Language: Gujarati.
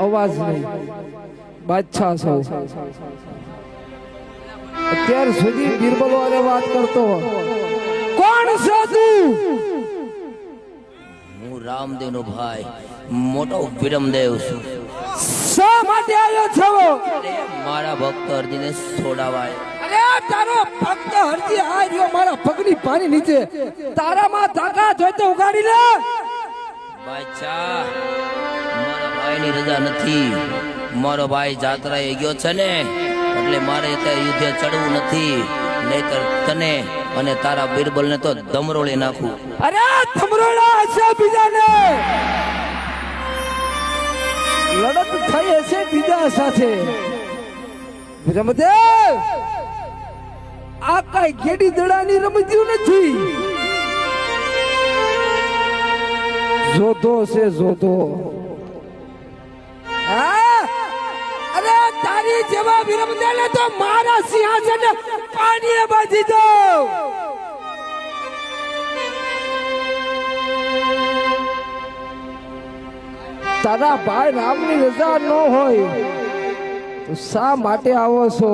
અવાજ નહીં, બાદશાહ છો. અત્યાર સુધી બિરબલ વાળે વાત કરતો કોણ છે તું? હું રામદેવ નો ભાઈ મોટો વિરમદેવ છું. શા માટે આવ્યો છો? મારા ભક્ત અર્જુને છોડાવાય. અરે તારો ભક્ત હરજી આ રહ્યો મારા પગની પાણી નીચે. તારામાં તાકાત હોય તો ઉગાડી લે. બાદશાહ, મારા ભાઈની રજા નથી. મારો ભાઈ જાત્રાએ ગયો છે ને, એટલે મારે અત્યારે યુદ્ધે ચડવું નથી, નહીતર તને અને તારા બિરબલને તો દમરોળી નાખું. અરે ધમરોળા હશે બીજાને, લડત થઈ હશે બીજા સાથે. વિરમદેવ, આ કઈ ગેડી દડાની રમત્યું નથી. જોધો છે જોધો. અરે તારી જેવા વિરમદેવને તો મારા સિંહાસન પાણીએ બાંધી દો. તારા ભાઈ રામની રજા ન હોય તો શા માટે આવો છો?